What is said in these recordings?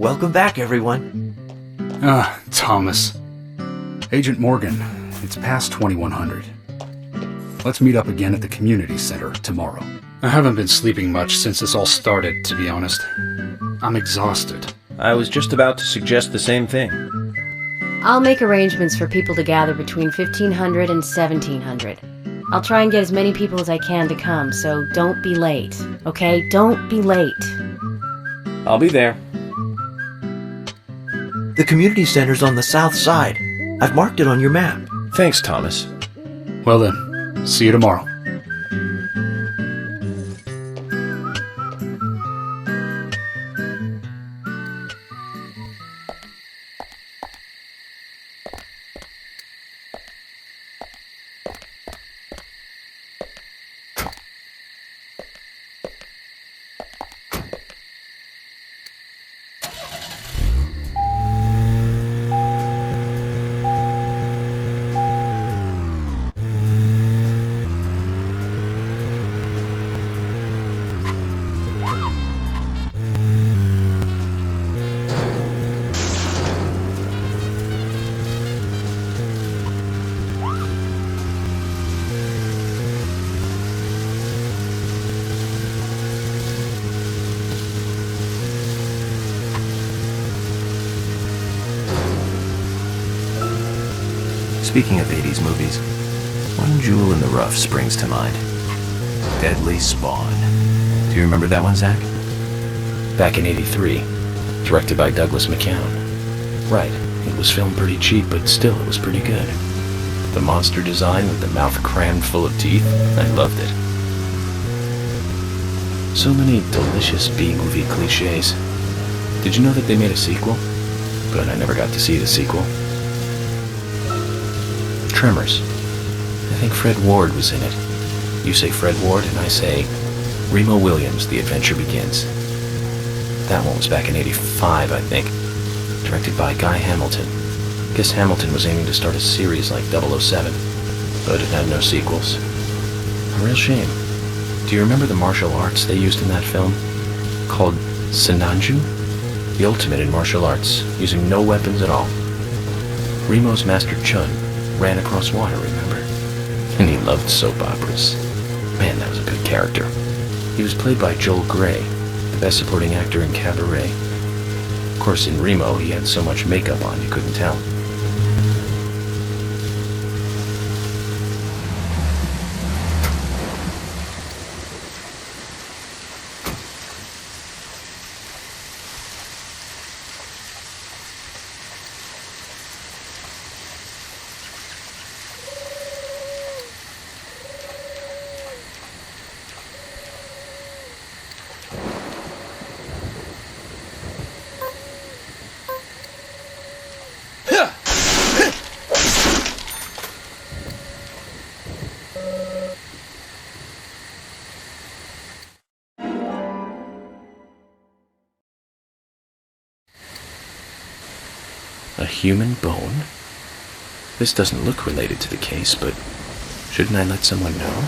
Welcome back, everyone. Thomas. Agent Morgan, it's past 2100. Let's meet up again at the community center tomorrow. I haven't been sleeping much since this all started, to be honest. I'm exhausted. I was just about to suggest the same thing. I'll make arrangements for people to gather between 1500 and 1700. I'll try and get as many people as I can to come, so don't be late, okay? Don't be late. I'll be there. The community center's on the south side. I've marked it on your map. Thanks, Thomas. Well then, see you tomorrow. Speaking of 80s movies, one jewel in the rough springs to mind. Deadly Spawn. Do you remember that one, Zach? Back in '83, directed by Douglas McCown. Right, it was filmed pretty cheap, but still it was pretty good. The monster design with the mouth crammed full of teeth, I loved it. So many delicious B-movie cliches. Did you know that they made a sequel? But I never got to see the sequel. Tremors. I think Fred Ward was in it. You say Fred Ward, and I say Remo Williams, The Adventure Begins. That one was back in '85, I think. Directed by Guy Hamilton. Guess Hamilton was aiming to start a series like 007, but it had no sequels. A real shame. Do you remember the martial arts they used in that film? Called Sinanju? The ultimate in martial arts, using no weapons at all. Remo's master Chun ran across water, remember? And he loved soap operas. Man, that was a good character. He was played by Joel Grey, the best supporting actor in Cabaret. Of course, in Remo, he had so much makeup on you couldn't tell. A human bone? This doesn't look related to the case, but shouldn't I let someone know?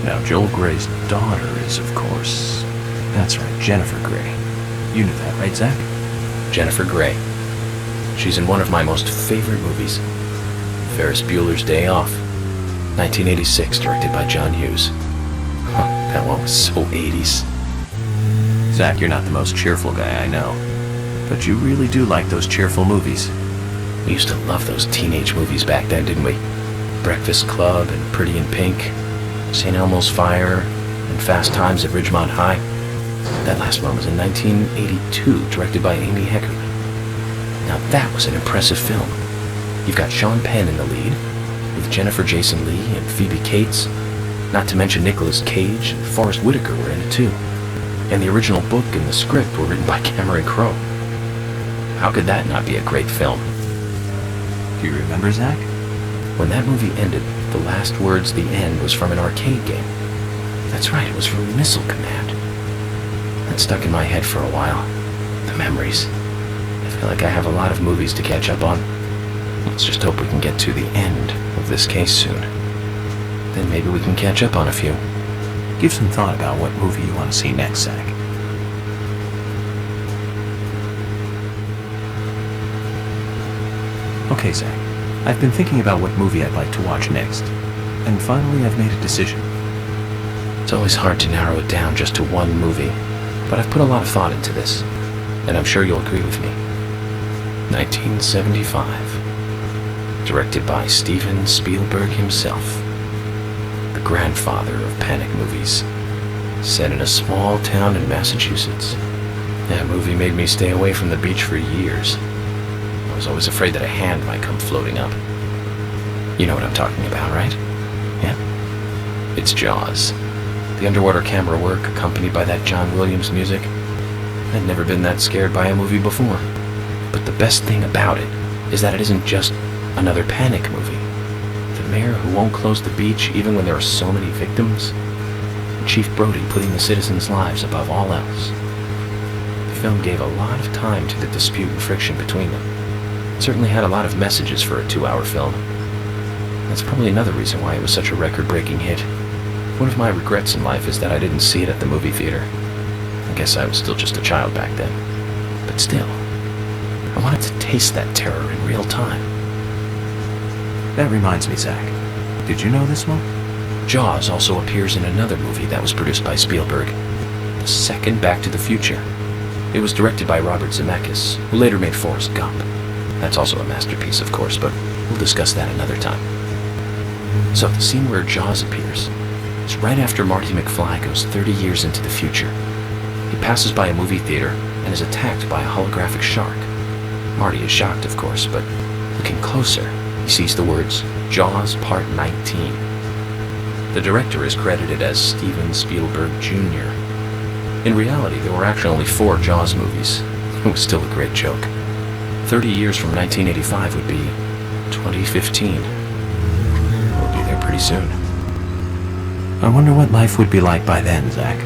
Now, Joel Gray's daughter is, of course... That's right, Jennifer Grey. You knew that, right, Zach? Jennifer Grey. She's in one of my most favorite movies, Ferris Bueller's Day Off, 1986, directed by John Hughes. That one was so 80s. Zach, you're not the most cheerful guy I know. But you really do like those cheerful movies. We used to love those teenage movies back then, didn't we? Breakfast Club and Pretty in Pink, St. Elmo's Fire, and Fast Times at Ridgemont High. That last one was in 1982, directed by Amy Heckerling. Now that was an impressive film. You've got Sean Penn in the lead, with Jennifer Jason Leigh and Phoebe Cates, not to mention Nicolas Cage and Forrest Whitaker were in it too. And the original book and the script were written by Cameron Crowe. How could that not be a great film? Do you remember, Zach? When that movie ended, the last words, the end, was from an arcade game. That's right, it was from Missile Command. That stuck in my head for a while. The memories. I feel like I have a lot of movies to catch up on. Let's just hope we can get to the end of this case soon. Then maybe we can catch up on a few. Give some thought about what movie you want to see next, Zach. Okay, Zach. I've been thinking about what movie I'd like to watch next. And finally, I've made a decision. It's always hard to narrow it down just to one movie, but I've put a lot of thought into this, and I'm sure you'll agree with me. 1975. Directed by Steven Spielberg himself. The grandfather of panic movies. Set in a small town in Massachusetts. That movie made me stay away from the beach for years. I was always afraid that a hand might come floating up. You know what I'm talking about, right? Yeah? It's Jaws. The underwater camera work accompanied by that John Williams music. I'd never been that scared by a movie before. But the best thing about it is that it isn't just another panic movie. The mayor who won't close the beach even when there are so many victims. Chief Brody putting the citizens' lives above all else. The film gave a lot of time to the dispute and friction between them. It certainly had a lot of messages for a 2-hour film. That's probably another reason why it was such a record-breaking hit. One of my regrets in life is that I didn't see it at the movie theater. I guess I was still just a child back then. But still, I wanted to taste that terror in real time. That reminds me, Zach. Did you know this one? Jaws also appears in another movie that was produced by Spielberg, the second Back to the Future. It was directed by Robert Zemeckis, who later made Forrest Gump. That's also a masterpiece, of course, but we'll discuss that another time. So the scene where Jaws appears is right after Marty McFly goes 30 years into the future. He passes by a movie theater and is attacked by a holographic shark. Marty is shocked, of course, but looking closer, he sees the words, Jaws Part 19. The director is credited as Steven Spielberg Jr. In reality, there were actually only 4 Jaws movies. It was still a great joke. 30 years from 1985 would be 2015. We'll be there pretty soon. I wonder what life would be like by then, Zach.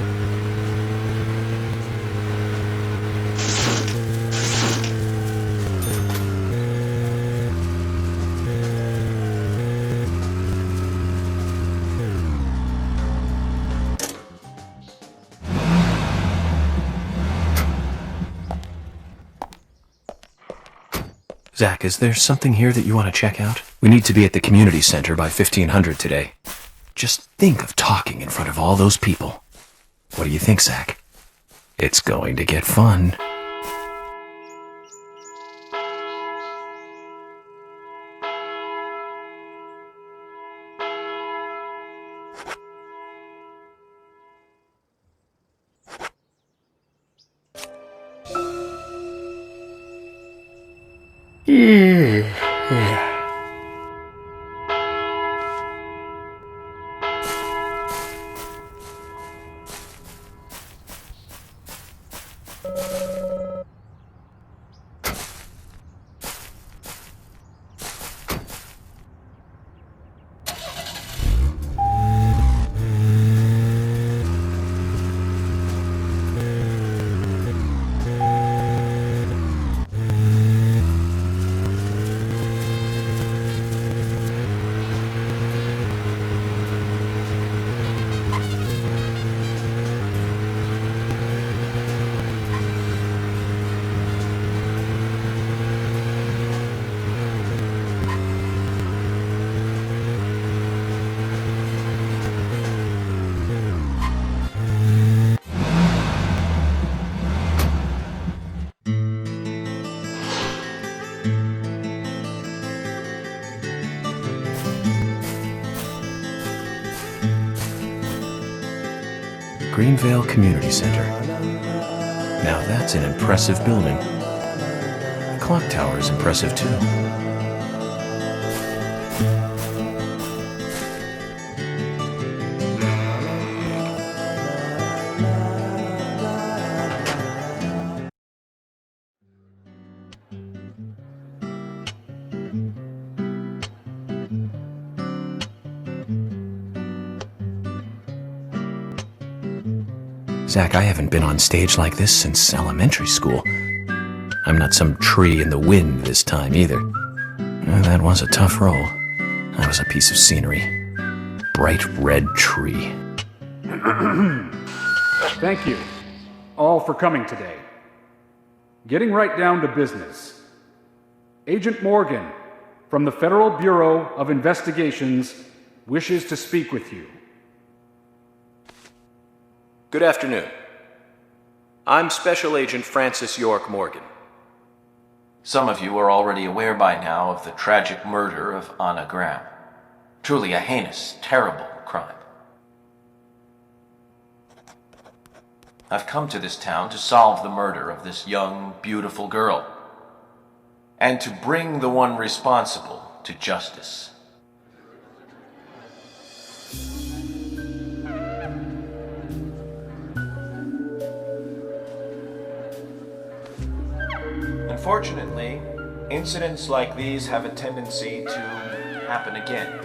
Zach, is there something here that you want to check out? We need to be at the community center by 1500 today. Just think of talking in front of all those people. What do you think, Zach? It's going to get fun. Greenvale Community Center. Now that's an impressive building. The clock tower is impressive too. Zach, I haven't been on stage like this since elementary school. I'm not some tree in the wind this time either. That was a tough role. I was a piece of scenery. Bright red tree. Thank you, all for coming today. Getting right down to business. Agent Morgan, from the Federal Bureau of Investigations, wishes to speak with you. Good afternoon. I'm Special Agent Francis York Morgan. Some of you are already aware by now of the tragic murder of Anna Graham. Truly a heinous, terrible crime. I've come to this town to solve the murder of this young, beautiful girl, and to bring the one responsible to justice. Unfortunately, incidents like these have a tendency to happen again.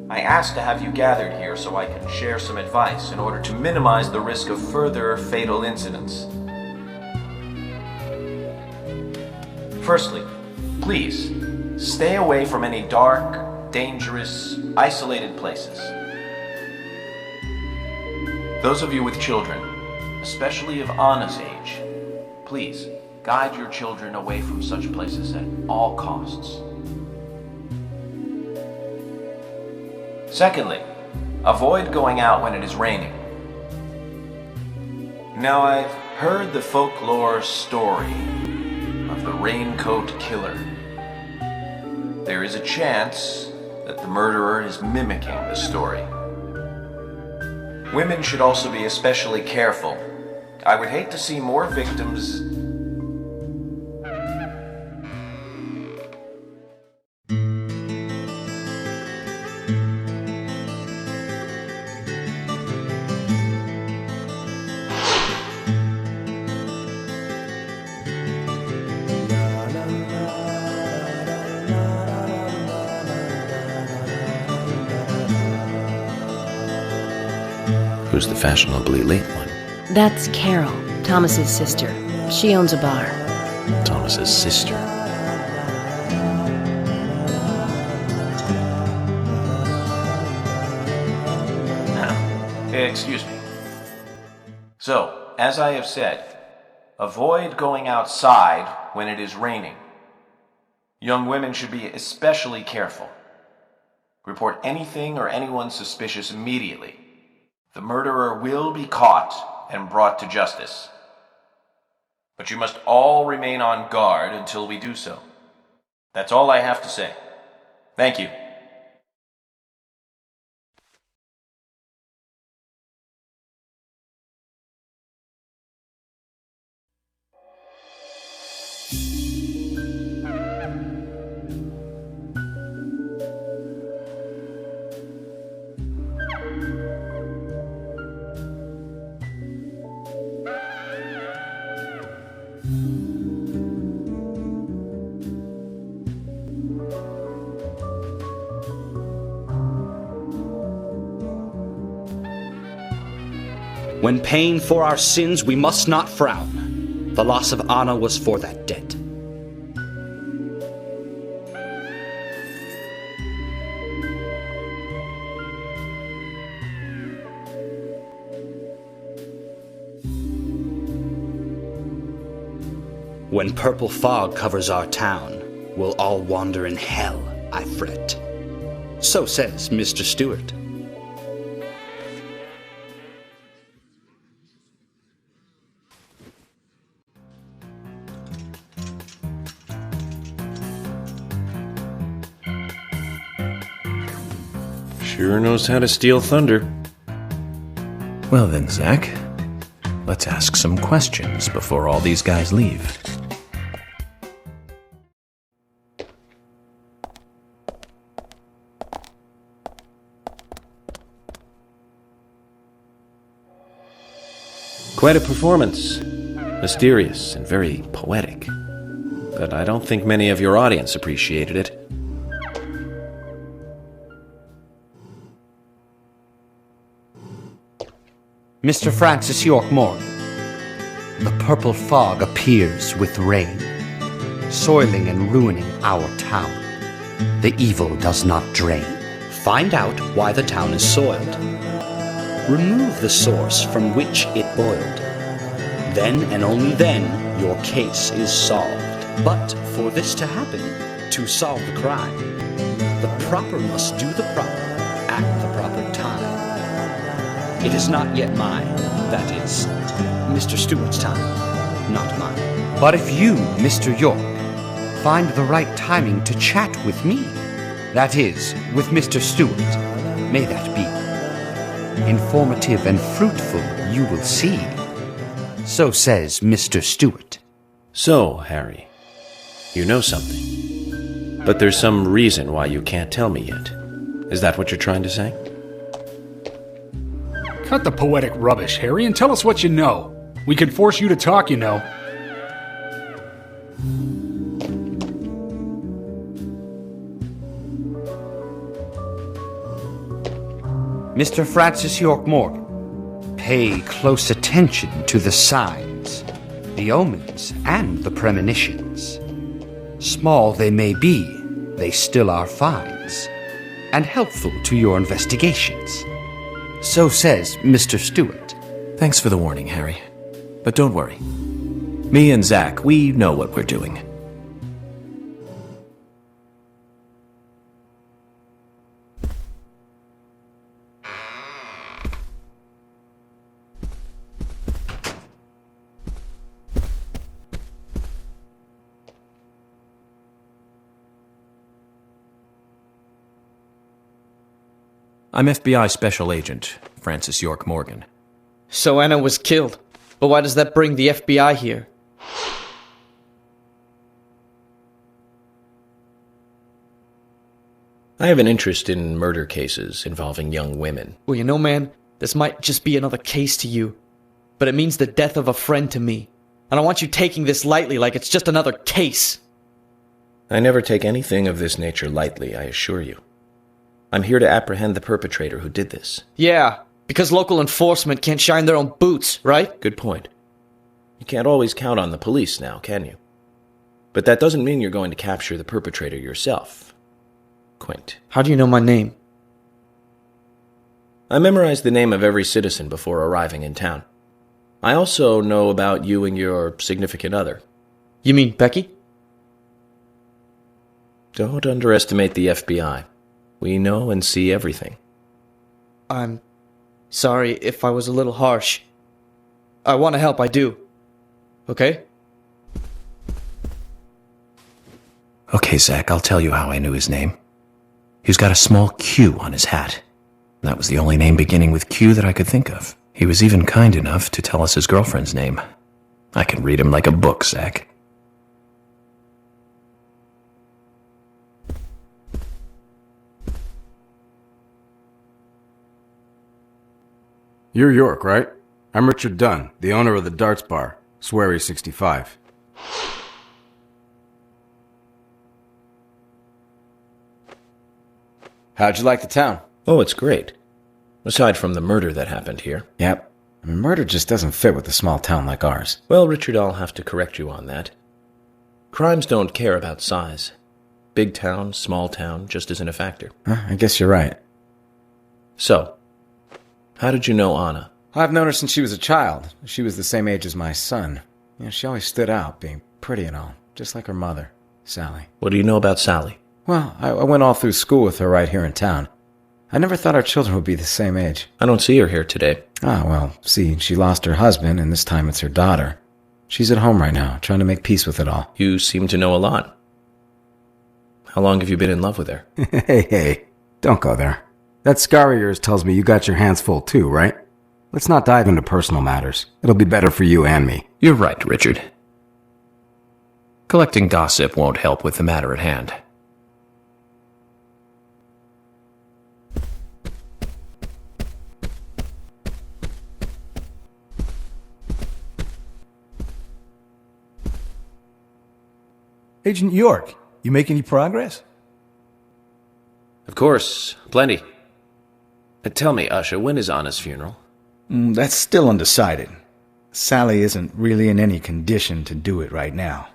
I asked to have you gathered here so I can share some advice in order to minimize the risk of further fatal incidents. Firstly, please, stay away from any dark, dangerous, isolated places. Those of you with children, especially of Anna's age, please guide your children away from such places at all costs. Secondly, avoid going out when it is raining. Now, I've heard the folklore story of the raincoat killer. There is a chance that the murderer is mimicking the story. Women should also be especially careful. I would hate to see more victims. Who's the fashionably late one? That's Carol, Thomas's sister. She owns a bar. Thomas's sister. Excuse me. So, as I have said, avoid going outside when it is raining. Young women should be especially careful. Report anything or anyone suspicious immediately. The murderer will be caught and brought to justice. But you must all remain on guard until we do so. That's all I have to say. Thank you. When paying for our sins, we must not frown. The loss of Anna was for that debt. When purple fog covers our town, we'll all wander in hell, I fret. So says Mr. Stewart. Sure knows how to steal thunder. Well then, Zach, let's ask some questions before all these guys leave. Quite a performance. Mysterious and very poetic. But I don't think many of your audience appreciated it. Mr. Francis York Morgan, the purple fog appears with rain, soiling and ruining our town. The evil does not drain. Find out why the town is soiled. Remove the source from which it boiled. Then and only then your case is solved. But for this to happen, to solve the crime, the proper must do the proper at the proper time. It is not yet mine, that is, Mr. Stewart's time, not mine. But if you, Mr. York, find the right timing to chat with me, that is, with Mr. Stewart, may that be. Informative and fruitful, you will see. So says Mr. Stewart. So, Harry, you know something. But there's some reason why you can't tell me yet. Is that what you're trying to say? Cut the poetic rubbish, Harry, and tell us what you know. We can force you to talk, you know. Mr. Francis York Morgan, pay close attention to the signs, the omens, and the premonitions. Small they may be, they still are finds, and helpful to your investigations. So says Mr. Stewart. Thanks for the warning, Harry. But don't worry. Me and Zach, we know what we're doing. I'm FBI Special Agent Francis York Morgan. So Anna was killed. But why does that bring the FBI here? I have an interest in murder cases involving young women. Well, you know, man, this might just be another case to you. But it means the death of a friend to me. I don't want you taking this lightly like it's just another case. I never take anything of this nature lightly, I assure you. I'm here to apprehend the perpetrator who did this. Yeah, because local enforcement can't shine their own boots, right? Good point. You can't always count on the police now, can you? But that doesn't mean you're going to capture the perpetrator yourself. Quint. How do you know my name? I memorized the name of every citizen before arriving in town. I also know about you and your significant other. You mean Becky? Don't underestimate the FBI. We know and see everything. I'm sorry if I was a little harsh. I want to help, I do. Okay? Okay, Zach, I'll tell you how I knew his name. He's got a small Q on his hat. That was the only name beginning with Q that I could think of. He was even kind enough to tell us his girlfriend's name. I can read him like a book, Zach. You're York, right? I'm Richard Dunn, the owner of the Darts Bar, Swery 65. How'd you like the town? Oh, it's great. Aside from the murder that happened here. Yep. I mean, murder just doesn't fit with a small town like ours. Well, Richard, I'll have to correct you on that. Crimes don't care about size. Big town, small town, just isn't a factor. I guess you're right. So, how did you know Anna? I've known her since she was a child. She was the same age as my son. You know, she always stood out, being pretty and all, just like her mother, Sally. What do you know about Sally? Well, I went all through school with her right here in town. I never thought our children would be the same age. I don't see her here today. Ah, well, see, she lost her husband, and this time it's her daughter. She's at home right now, trying to make peace with it all. You seem to know a lot. How long have you been in love with her? Hey, don't go there. That scar of yours tells me you got your hands full too, right? Let's not dive into personal matters. It'll be better for you and me. You're right, Richard. Collecting gossip won't help with the matter at hand. Agent York, you make any progress? Of course, plenty. Tell me, Usha, when is Anna's funeral? That's still undecided. Sally isn't really in any condition to do it right now.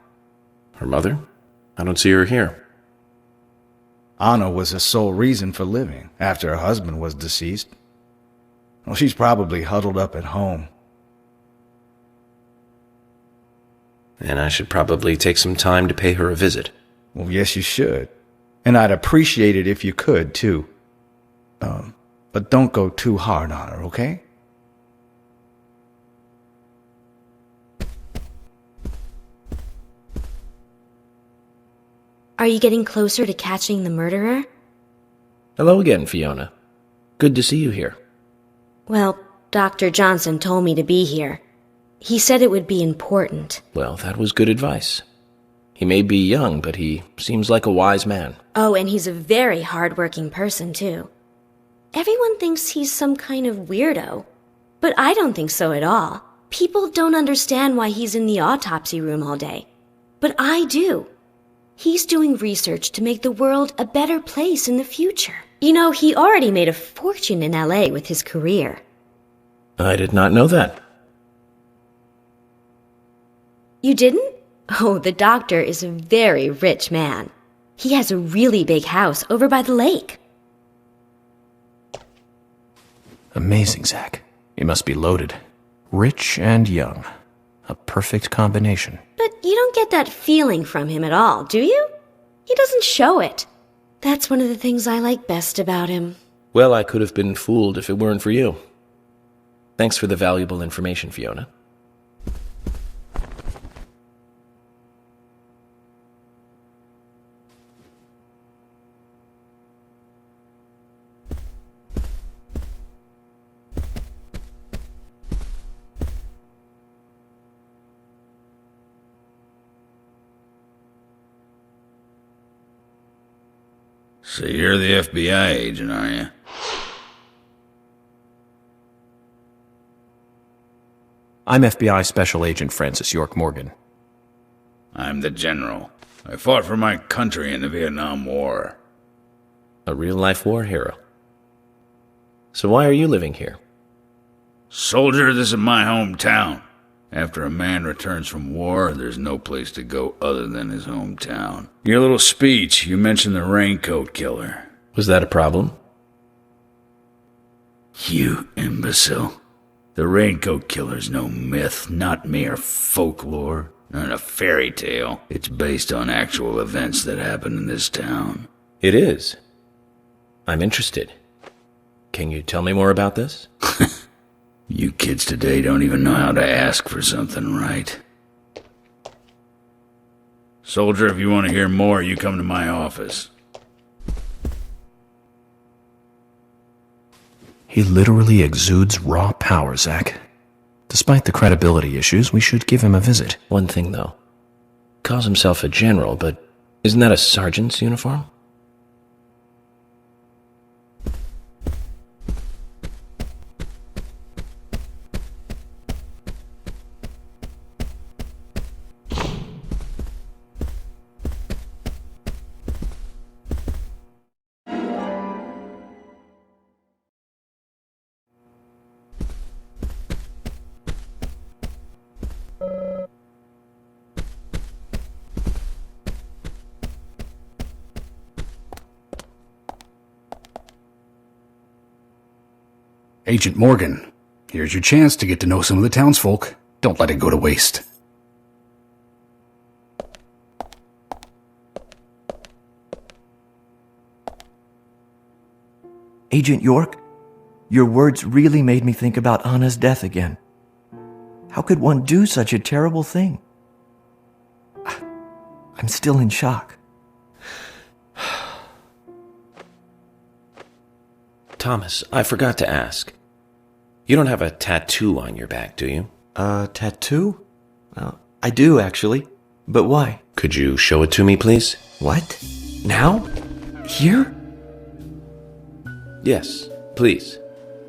Her mother? I don't see her here. Anna was her sole reason for living after her husband was deceased. Well, she's probably huddled up at home. And I should probably take some time to pay her a visit. Well, yes, you should. And I'd appreciate it if you could, too. But don't go too hard on her, okay? Are you getting closer to catching the murderer? Hello again, Fiona. Good to see you here. Well, Dr. Johnson told me to be here. He said it would be important. Well, that was good advice. He may be young, but he seems like a wise man. Oh, and he's a very hard-working person, too. Everyone thinks he's some kind of weirdo, but I don't think so at all. People don't understand why he's in the autopsy room all day, but I do. He's doing research to make the world a better place in the future. You know, he already made a fortune in LA with his career. I did not know that. You didn't? Oh, the doctor is a very rich man. He has a really big house over by the lake. Amazing, Zach. He must be loaded. Rich and young. A perfect combination. But you don't get that feeling from him at all, do you? He doesn't show it. That's one of the things I like best about him. Well, I could have been fooled if it weren't for you. Thanks for the valuable information, Fiona. So you're the FBI agent, are you? I'm FBI Special Agent Francis York Morgan. I'm the general. I fought for my country in the Vietnam War. A real-life war hero. So why are you living here? Soldier, this is my hometown. After a man returns from war, there's no place to go other than his hometown. Your little speech, you mentioned the raincoat killer. Was that a problem? You imbecile. The raincoat killer's no myth, not mere folklore, not a fairy tale. It's based on actual events that happened in this town. It is. I'm interested. Can you tell me more about this? You kids today don't even know how to ask for something right. Soldier, if you want to hear more, you come to my office. He literally exudes raw power, Zach. Despite the credibility issues, we should give him a visit. One thing, though. Calls himself a general, but isn't that a sergeant's uniform? Agent Morgan, here's your chance to get to know some of the townsfolk. Don't let it go to waste. Agent York, your words really made me think about Anna's death again. How could one do such a terrible thing? I'm still in shock. Thomas, I forgot to ask. You don't have a tattoo on your back, do you? Tattoo? I do, actually. But why? Could you show it to me, please? What? Now? Here? Yes, please.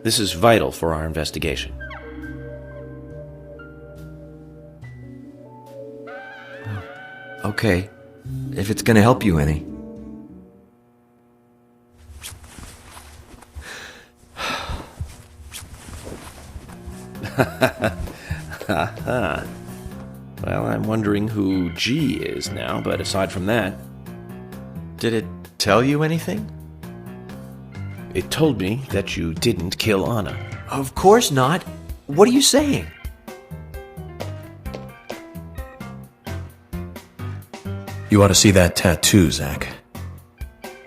This is vital for our investigation. Okay. If it's gonna help you any. Well, I'm wondering who G is now, but aside from that... Did it tell you anything? It told me that you didn't kill Anna. Of course not. What are you saying? You ought to see that tattoo, Zach.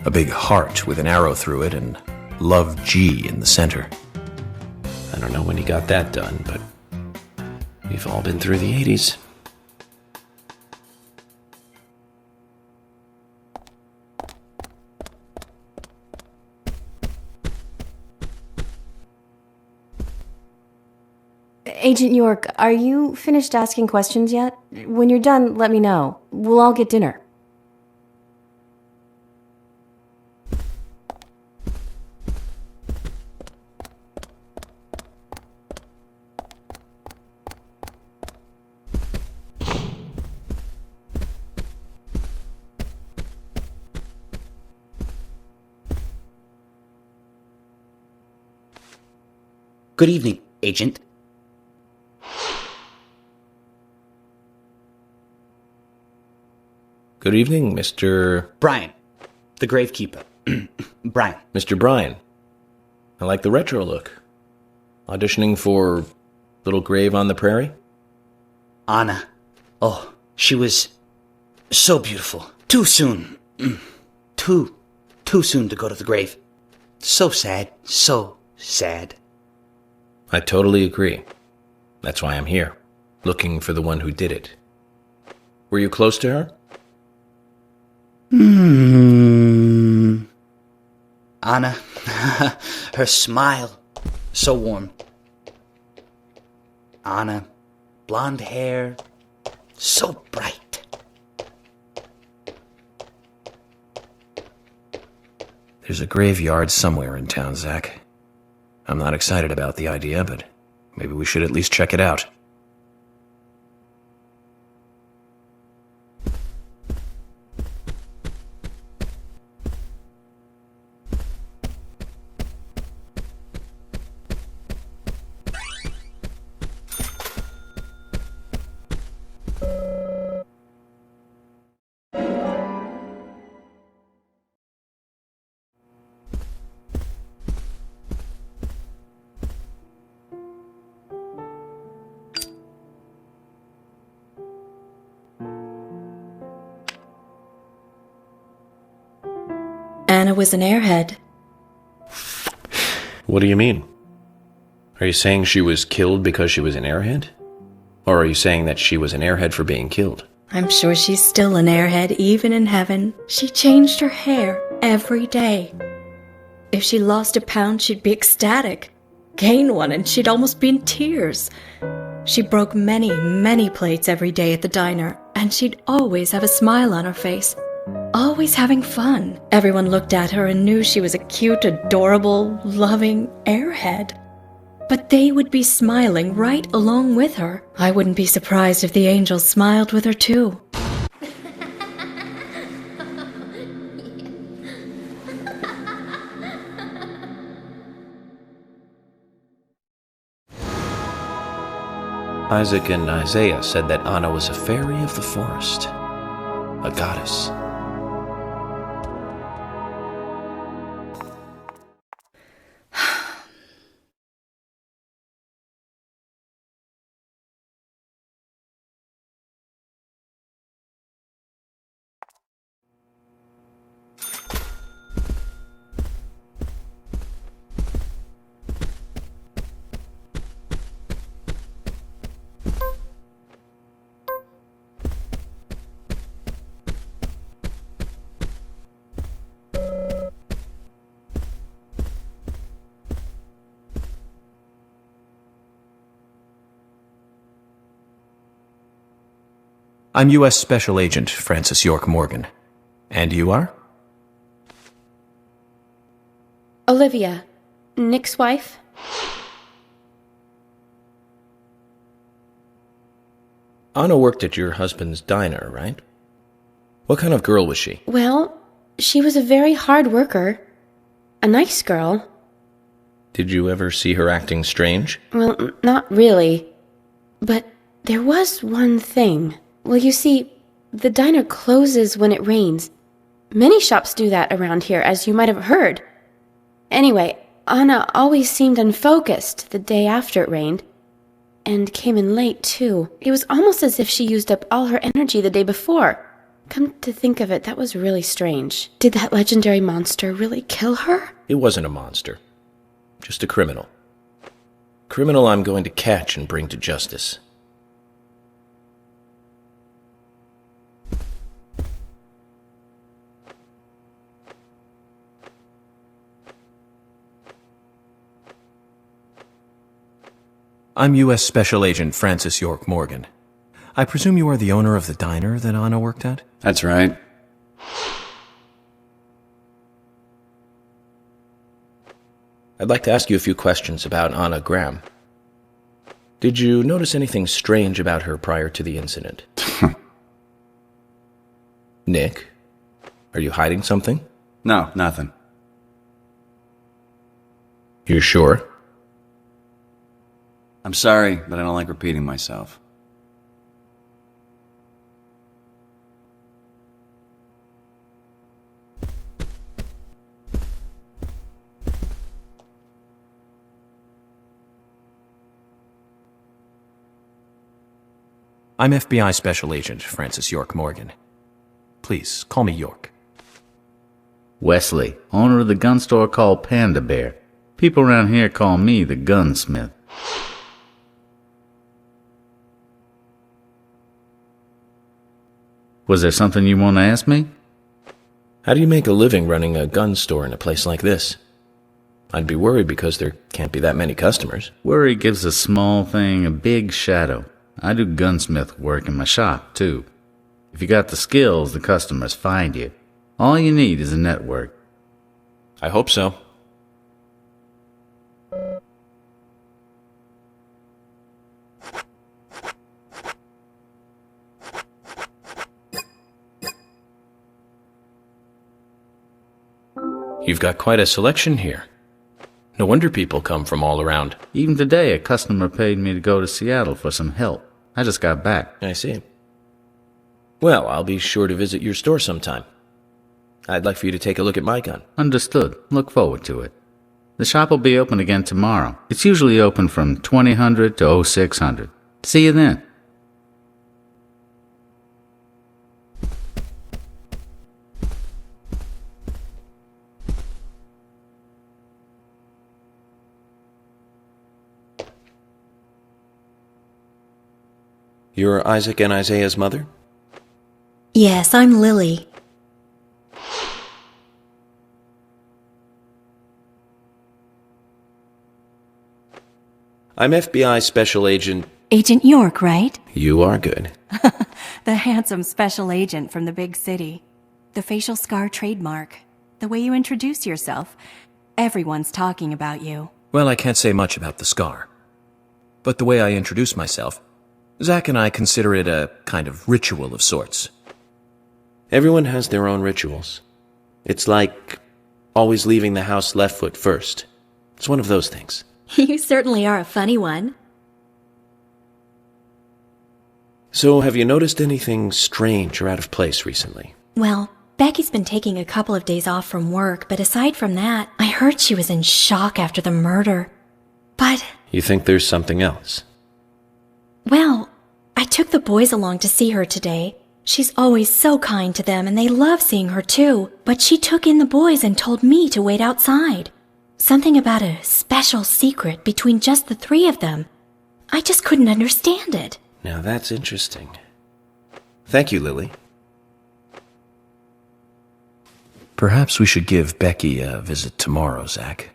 A big heart with an arrow through it and Love G in the center. I don't know when he got that done, but we've all been through the 80s. Agent York, are you finished asking questions yet? When you're done, let me know. We'll all get dinner. Good evening, Agent. Good evening, Mr. Brian, the gravekeeper. Brian. Mr. Brian. I like the retro look. Auditioning for Little Grave on the Prairie? Anna. Oh, she was so beautiful. Too soon. Too soon to go to the grave. So sad. So sad. I totally agree. That's why I'm here, looking for the one who did it. Were you close to her? Anna, her smile, so warm. Anna, blonde hair, so bright. There's a graveyard somewhere in town, Zach. I'm not excited about the idea, but maybe we should at least check it out. Anna was an airhead. What do you mean? Are you saying she was killed because she was an airhead? Or are you saying that she was an airhead for being killed? I'm sure she's still an airhead even in heaven. She changed her hair every day. If she lost a pound, she'd be ecstatic. Gain one, and she'd almost be in tears. She broke many, many plates every day at the diner, and she'd always have a smile on her face. Always having fun. Everyone looked at her and knew she was a cute, adorable, loving airhead. But they would be smiling right along with her. I wouldn't be surprised if the angels smiled with her too. Isaac and Isaiah said that Anna was a fairy of the forest, a goddess. I'm U.S. Special Agent Francis York Morgan. And you are? Olivia, Nick's wife. Anna worked at your husband's diner, right? What kind of girl was she? Well, she was a very hard worker. A nice girl. Did you ever see her acting strange? Well, not really. But there was one thing. Well, you see, the diner closes when it rains. Many shops do that around here, as you might have heard. Anyway, Anna always seemed unfocused the day after it rained. And came in late, too. It was almost as if she used up all her energy the day before. Come to think of it, that was really strange. Did that legendary monster really kill her? It wasn't a monster. Just a criminal. Criminal I'm going to catch and bring to justice. I'm U.S. Special Agent Francis York Morgan. I presume you are the owner of the diner that Anna worked at? That's right. I'd like to ask you a few questions about Anna Graham. Did you notice anything strange about her prior to the incident? Nick, are you hiding something? No, nothing. You're sure? I'm sorry, but I don't like repeating myself. I'm FBI Special Agent Francis York Morgan. Please, call me York. Wesley, owner of the gun store called Panda Bear. People around here call me the gunsmith. Was there something you want to ask me? How do you make a living running a gun store in a place like this? I'd be worried because there can't be that many customers. Worry gives a small thing a big shadow. I do gunsmith work in my shop, too. If you got the skills, the customers find you. All you need is a network. I hope so. You've got quite a selection here. No wonder people come from all around. Even today, a customer paid me to go to Seattle for some help. I just got back. I see. Well, I'll be sure to visit your store sometime. I'd like for you to take a look at my gun. Understood. Look forward to it. The shop will be open again tomorrow. It's usually open from 2000 to 0600. See you then. You're Isaac and Isaiah's mother? Yes, I'm Lily. I'm FBI Special Agent... Agent York, right? You are good. The handsome special agent from the big city. The facial scar trademark. The way you introduce yourself. Everyone's talking about you. Well, I can't say much about the scar. But the way I introduce myself, Zach and I consider it a kind of ritual of sorts. Everyone has their own rituals. It's like always leaving the house left foot first. It's one of those things. You certainly are a funny one. So, have you noticed anything strange or out of place recently? Well, Becky's been taking a couple of days off from work, but aside from that, I heard she was in shock after the murder. But... You think there's something else? Well, I took the boys along to see her today. She's always so kind to them, and they love seeing her too. But she took in the boys and told me to wait outside. Something about a special secret between just the three of them. I just couldn't understand it. Now that's interesting. Thank you, Lily. Perhaps we should give Becky a visit tomorrow, Zach.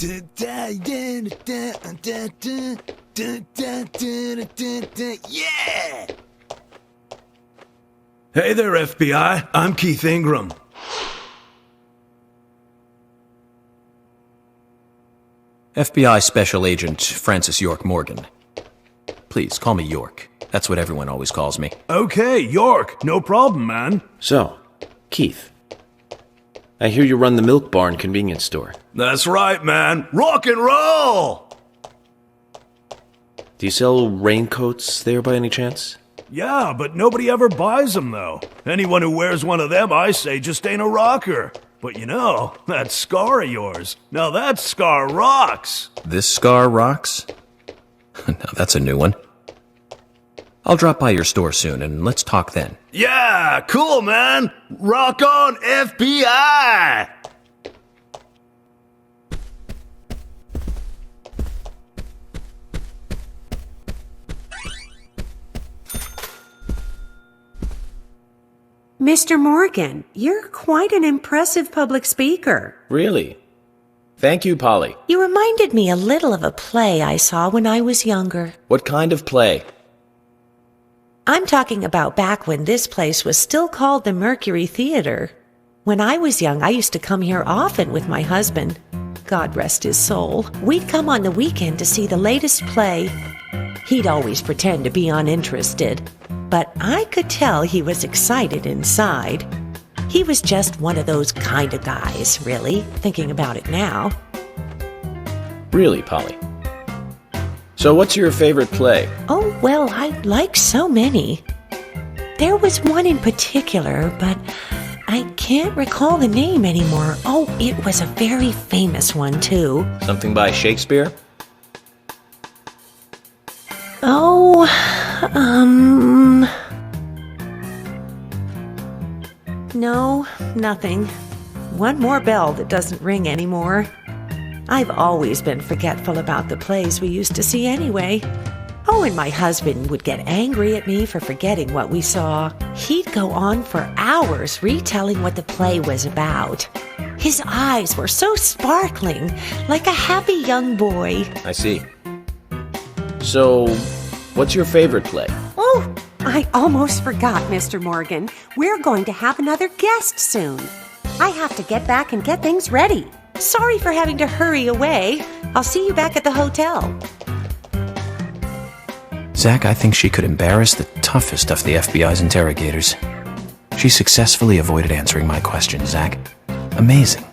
Yeah! Hey there, FBI. I'm Keith Ingram. FBI Special Agent Francis York Morgan. Please, call me York. That's what everyone always calls me. Okay, York. No problem, man. So, Keith, I hear you run the Milk Barn convenience store. That's right, man. Rock and roll! Do you sell raincoats there by any chance? Yeah, but nobody ever buys them, though. Anyone who wears one of them, I say, just ain't a rocker. But you know, that scar of yours, now that scar rocks! This scar rocks? Now that's a new one. I'll drop by your store soon, and let's talk then. Yeah, cool, man! Rock on, FBI! Mr. Morgan, you're quite an impressive public speaker. Really? Thank you, Polly. You reminded me a little of a play I saw when I was younger. What kind of play? I'm talking about back when this place was still called the Mercury Theater. When I was young, I used to come here often with my husband. God rest his soul. We'd come on the weekend to see the latest play. He'd always pretend to be uninterested, but I could tell he was excited inside. He was just one of those kind of guys, really, thinking about it now. Really, Polly? So what's your favorite play? Oh, well, I like so many. There was one in particular, but I can't recall the name anymore. Oh, it was a very famous one, too. Something by Shakespeare? Oh, no, nothing. One more bell that doesn't ring anymore. I've always been forgetful about the plays we used to see anyway. Oh, and my husband would get angry at me for forgetting what we saw. He'd go on for hours retelling what the play was about. His eyes were so sparkling, like a happy young boy. I see. So, what's your favorite play? Oh, I almost forgot, Mr. Morgan. We're going to have another guest soon. I have to get back and get things ready. Sorry for having to hurry away. I'll see you back at the hotel. Zach, I think she could embarrass the toughest of the FBI's interrogators. She successfully avoided answering my question, Zach. Amazing.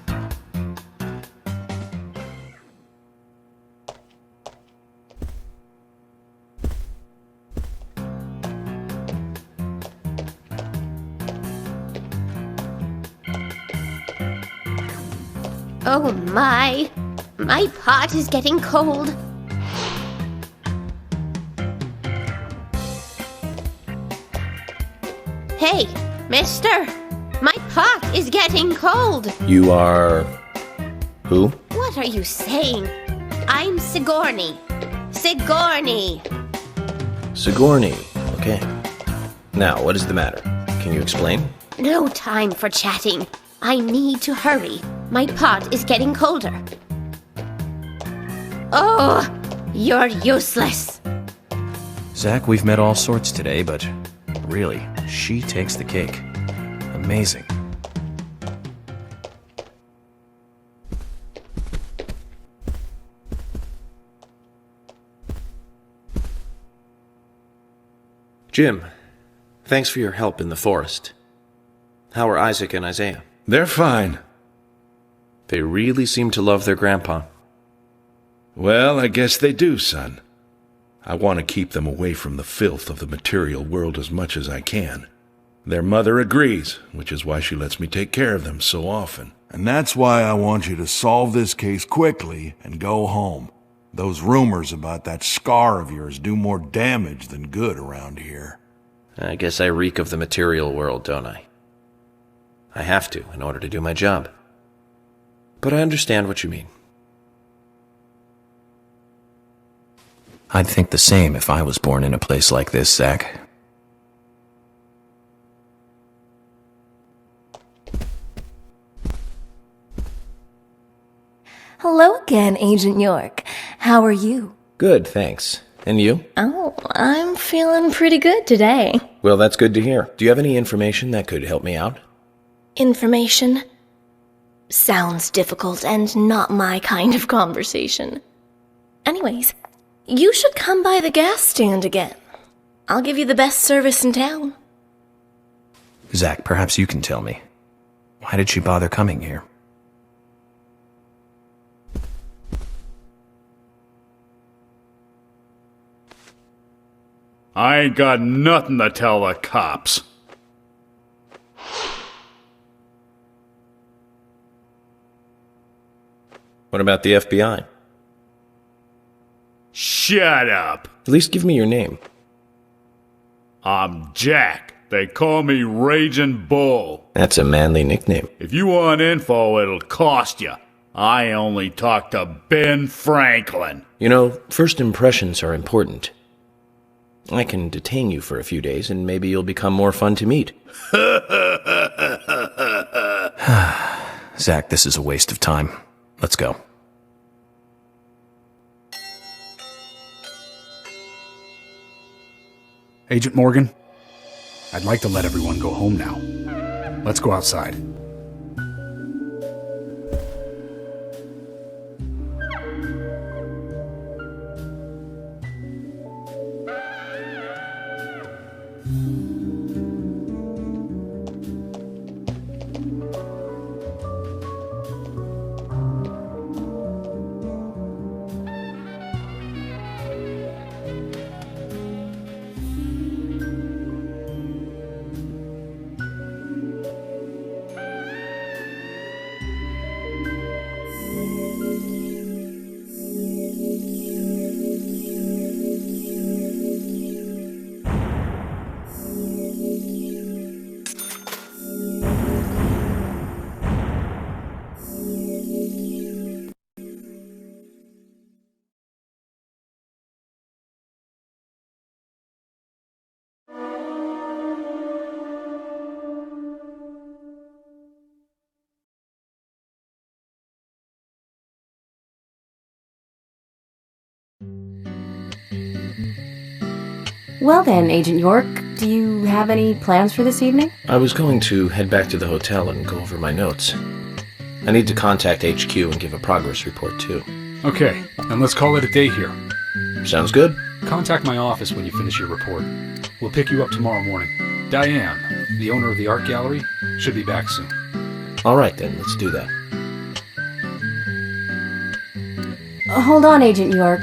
Oh my pot is getting cold. Hey, mister, my pot is getting cold. You are... who? What are you saying? I'm Sigourney. Sigourney. Sigourney. Okay. Now, what is the matter? Can you explain? No time for chatting. I need to hurry. My pot is getting colder. Oh, you're useless. Zach, we've met all sorts today, but really, she takes the cake. Amazing. Jim, thanks for your help in the forest. How are Isaac and Isaiah? They're fine. They really seem to love their grandpa. Well, I guess they do, son. I want to keep them away from the filth of the material world as much as I can. Their mother agrees, which is why she lets me take care of them so often. And that's why I want you to solve this case quickly and go home. Those rumors about that scar of yours do more damage than good around here. I guess I reek of the material world, don't I? I have to, in order to do my job. But I understand what you mean. I'd think the same if I was born in a place like this, Zach. Hello again, Agent York. How are you? Good, thanks. And you? Oh, I'm feeling pretty good today. Well, that's good to hear. Do you have any information that could help me out? Information? Sounds difficult and not my kind of conversation. Anyways, you should come by the gas stand again. I'll give you the best service in town. Zach, perhaps you can tell me. Why did she bother coming here? I ain't got nothing to tell the cops. What about the FBI? Shut up. At least give me your name. I'm Jack. They call me Raging Bull. That's a manly nickname. If you want info, it'll cost you. I only talk to Ben Franklin. You know, first impressions are important. I can detain you for a few days, and maybe you'll become more fun to meet. Zach, this is a waste of time. Let's go. Agent Morgan, I'd like to let everyone go home now. Let's go outside. Well then, Agent York, do you have any plans for this evening? I was going to head back to the hotel and go over my notes. I need to contact HQ and give a progress report, too. Okay, and let's call it a day here. Sounds good. Contact my office when you finish your report. We'll pick you up tomorrow morning. Diane, the owner of the art gallery, should be back soon. All right, then. Let's do that. Hold on, Agent York.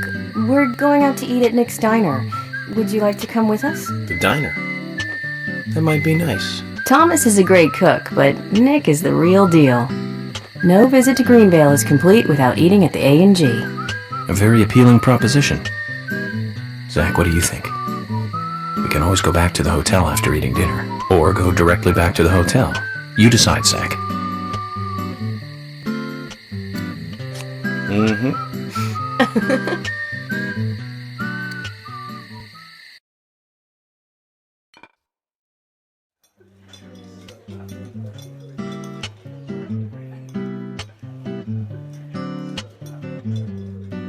We're going out to eat at Nick's Diner. Would you like to come with us? The diner? That might be nice. Thomas is a great cook, but Nick is the real deal. No visit to Greenvale is complete without eating at the A&G. A very appealing proposition. Zach, what do you think? We can always go back to the hotel after eating dinner, or go directly back to the hotel. You decide, Zach. Mm-hmm.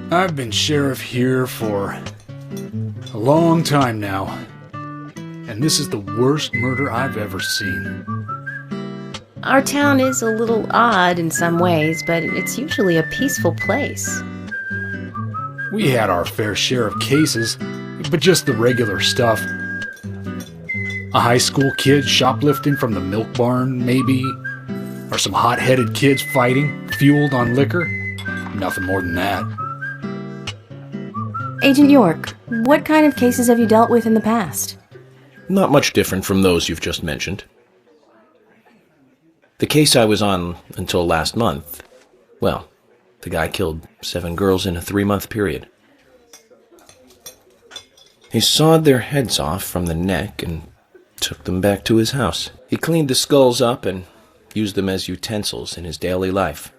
I've been sheriff here for a long time now, and this is the worst murder I've ever seen. Our town is a little odd in some ways, but it's usually a peaceful place. We had our fair share of cases, but just the regular stuff. A high school kid shoplifting from the milk barn, maybe? Or some hot-headed kids fighting, fueled on liquor? Nothing more than that. Agent York, what kind of cases have you dealt with in the past? Not much different from those you've just mentioned. The case I was on until last month, well, the guy killed 7 girls in a 3-month period. He sawed their heads off from the neck and took them back to his house. He cleaned the skulls up and used them as utensils in his daily life,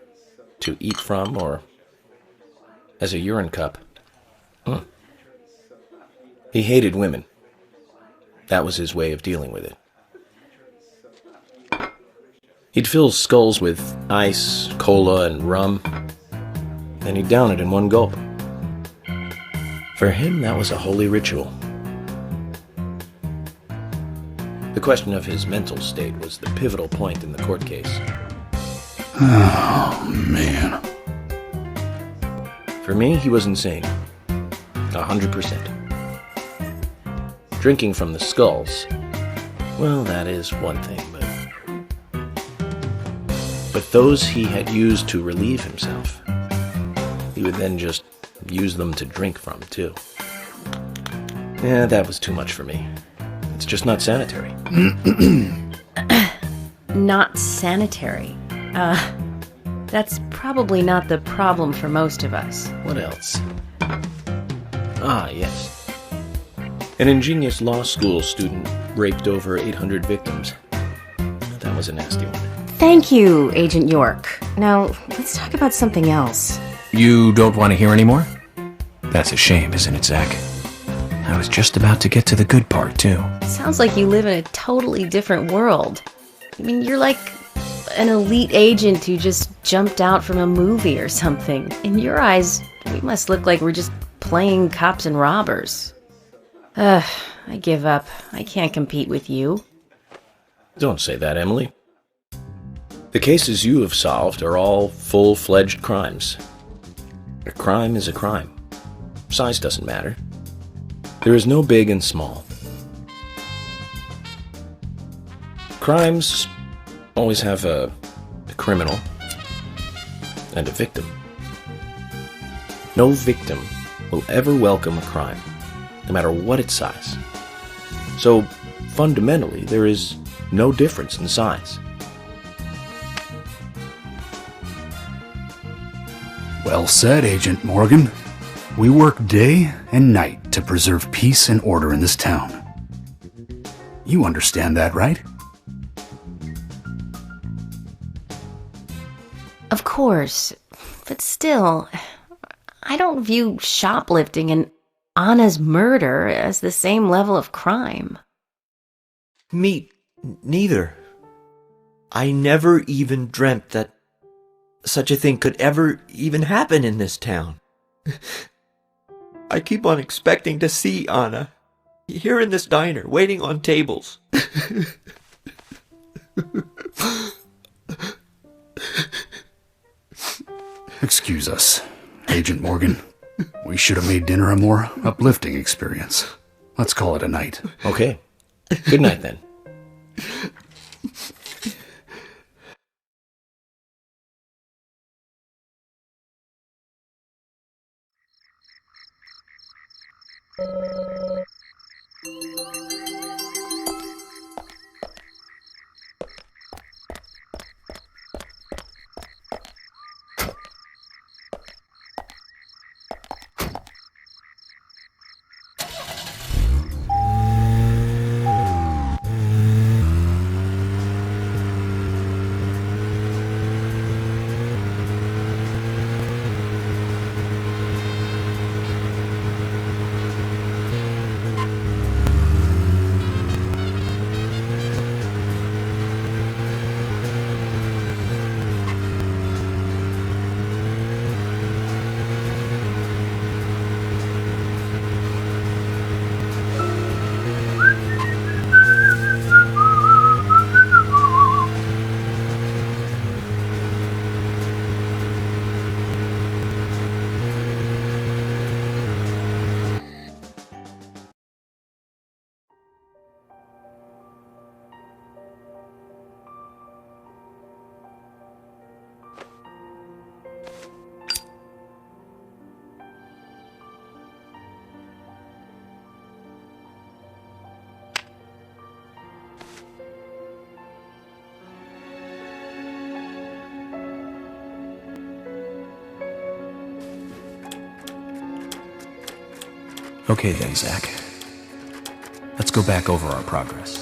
to eat from or as a urine cup. He hated women. That was his way of dealing with it. He'd fill skulls with ice, cola, and rum. then he'd down it in one gulp. For him, that was a holy ritual. The question of his mental state was the pivotal point in the court case. Oh, man. For me, he was insane. 100%. Drinking from the skulls, well, that is one thing, but those he had used to relieve himself, he would then just use them to drink from, too. Yeah, that was too much for me. It's just not sanitary. Not sanitary. That's probably not the problem for most of us. What else? Ah, yes. An ingenious law school student raped over 800 victims. That was a nasty one. Thank you, Agent York. Now, let's talk about something else. You don't want to hear anymore? That's a shame, isn't it, Zach? I was just about to get to the good part, too. Sounds like you live in a totally different world. I mean, you're like an elite agent who just jumped out from a movie or something. In your eyes, we must look like we're just playing cops and robbers. I give up. I can't compete with you. Don't say that, Emily. The cases you have solved are all full-fledged crimes. A crime is a crime. Size doesn't matter. There is no big and small. Crimes always have a criminal and a victim. No victim will ever welcome a crime, no matter what its size. So, fundamentally, there is no difference in size. Well said, Agent Morgan. We work day and night to preserve peace and order in this town. You understand that, right? Of course, but still, I don't view shoplifting and Anna's murder as the same level of crime. Me neither. I never even dreamt that such a thing could ever even happen in this town. I keep on expecting to see Anna here in this diner, waiting on tables. Excuse us, Agent Morgan. We should have made dinner a more uplifting experience. Let's call it a night. Okay. Good night, then. Okay then, Zach. Let's go back over our progress.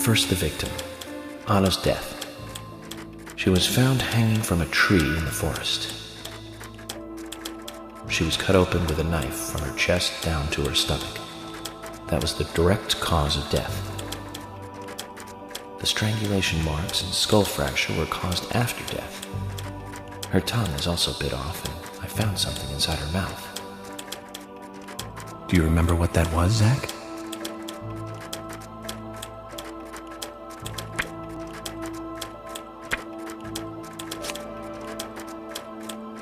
First, the victim, Anna's death. She was found hanging from a tree in the forest. She was cut open with a knife from her chest down to her stomach. That was the direct cause of death. The strangulation marks and skull fracture were caused after death. Her tongue is also bit off, and I found something inside her mouth. Do you remember what that was, Zach?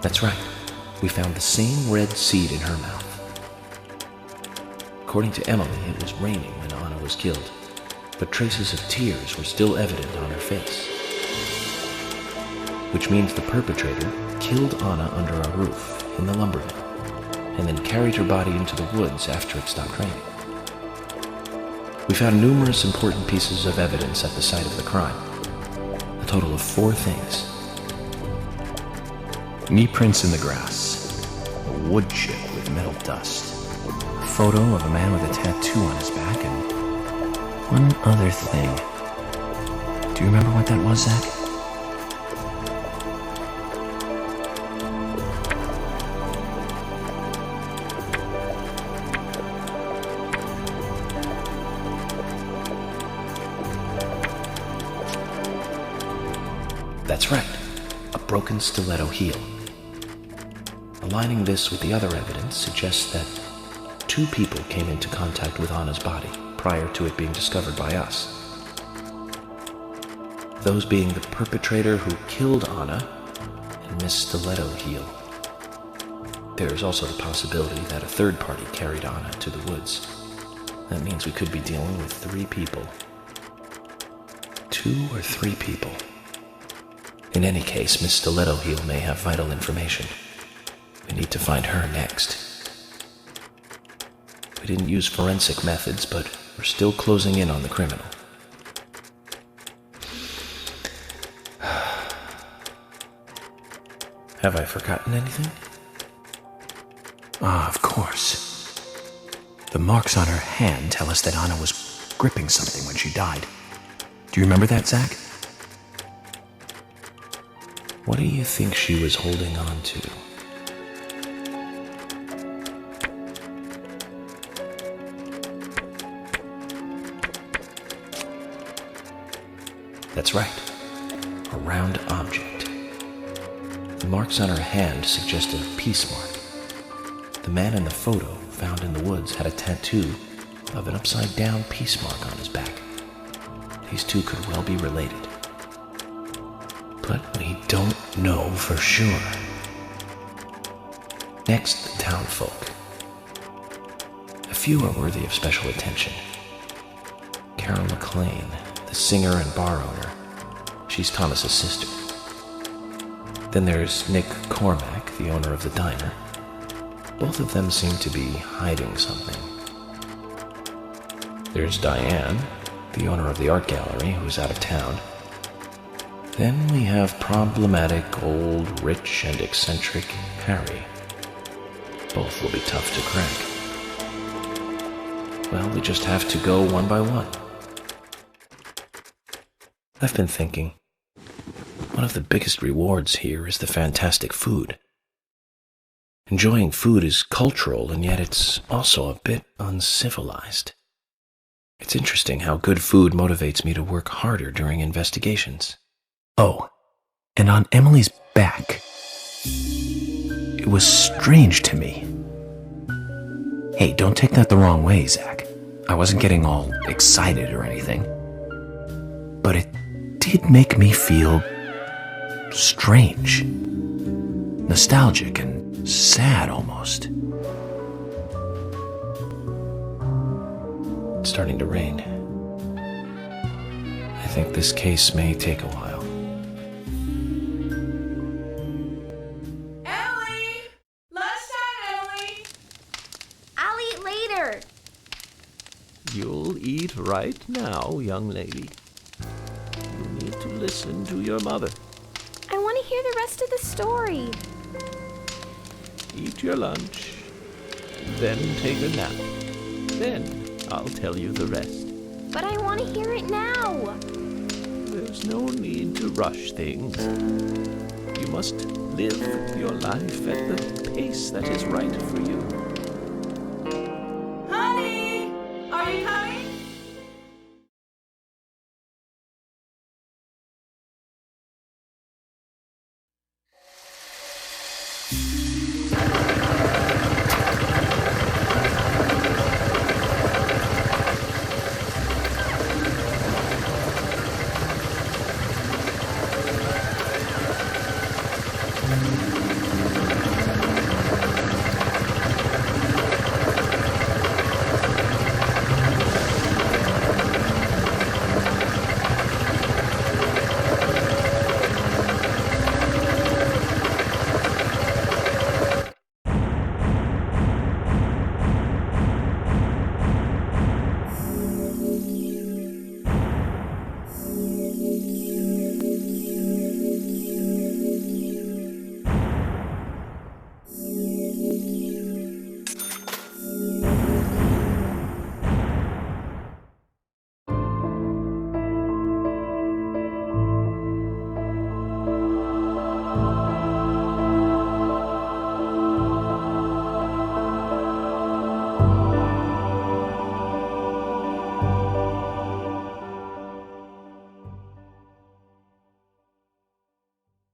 That's right. We found the same red seed in her mouth. According to Emily, it was raining when Anna was killed, but traces of tears were still evident on her face. Which means the perpetrator killed Anna under a roof in the lumber mill, and then carried her body into the woods after it stopped raining. We found numerous important pieces of evidence at the site of the crime. A total of 4 things. Knee prints in the grass, a wood chip with metal dust, a photo of a man with a tattoo on his back, and one other thing. Do you remember what that was, Zach? That's right, a broken stiletto heel. Aligning this with the other evidence suggests that 2 people came into contact with Anna's body prior to it being discovered by us. Those being the perpetrator who killed Anna and Miss Stiletto Heel. There is also the possibility that a third party carried Anna to the woods. That means we could be dealing with 3 people. 2 or 3 people. In any case, Miss Stiletto Heel may have vital information. We need to find her next. We didn't use forensic methods, but we're still closing in on the criminal. Have I forgotten anything? Ah, of course. The marks on her hand tell us that Anna was gripping something when she died. Do you remember that, Zach? What do you think she was holding on to? That's right, a round object. The marks on her hand suggested a peace mark. The man in the photo found in the woods had a tattoo of an upside-down peace mark on his back. These 2 could well be related. But we don't know for sure. Next, the townsfolk. A few are worthy of special attention. Carol McLean, the singer and bar owner. She's Thomas's sister. Then there's Nick Cormack, the owner of the diner. Both of them seem to be hiding something. There's Diane, the owner of the art gallery, who's out of town. Then we have problematic, old, rich, and eccentric Harry. Both will be tough to crack. Well, we just have to go one by one. I've been thinking, one of the biggest rewards here is the fantastic food. Enjoying food is cultural, and yet it's also a bit uncivilized. It's interesting how good food motivates me to work harder during investigations. Oh, and on Emily's back, it was strange to me. Hey, don't take that the wrong way, Zach. I wasn't getting all excited or anything. But it did make me feel strange, nostalgic, and sad almost. It's starting to rain. I think this case may take a while. Emily! Lunchtime, Emily! I'll eat later. You'll eat right now, young lady. You need to listen to your mother. I want to hear the rest of the story. Eat your lunch, then take a nap. Then I'll tell you the rest. But I want to hear it now. There's no need to rush things. You must live your life at the pace that is right for you. Honey! Are you coming?